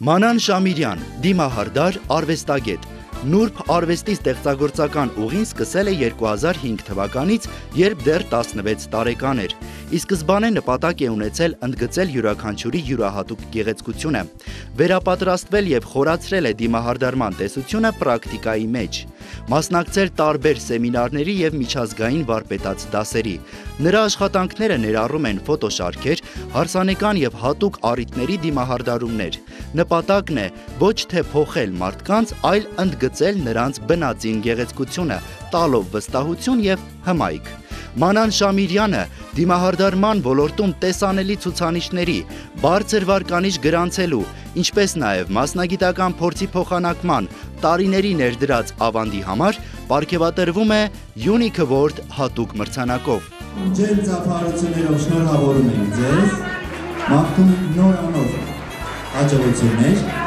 Մանան Շամիրյան, դիմահարդար, արվեստագետ, Նուրբ արվեստի ստեղծագործական ուղին սկսել է 2005 թվականից, երբ դեռ 16 տարեկան էր։ Ի սկզբանե նպատակ է ունեցել ընդգծել յուրաքանչյուրի յուրահատուկ գեղեցկությունը, վերապատրաստվել եւ խորացրել է դիմահարդարման տեսությունը պրակտիկայի մեջ, մասնակցել տարբեր սեմինարների եւ միջազգային վարպետաց դասերի։ Նրա աշխատանքները ներառում են ֆոտոշարքեր, հարսանեկան եւ հատուկ առիթների դիմահարդարումներ։ Նպատակն է ոչ թե փոխել մարդկանց, այլ ընդգծել նրանց բնածին գեղեցկությունը, տալով վստահություն եւ հմայք։ Մանան Շամիրյանը դիմահարդարման ոլորտում տեսանելի ցուցանիշների, բարձր վարկանիշ գրանցելու, ինչպես նաև մասնագիտական փորձի փոխանակման, տարիների ներդրած ավանդի համար պարգևատրվում է Unique Award հատուկ մրցանակով։ Ջեր ծափարություններով շնորհավորում ենք ձեզ, մաղթում ենք նորանոր հաջողություններ։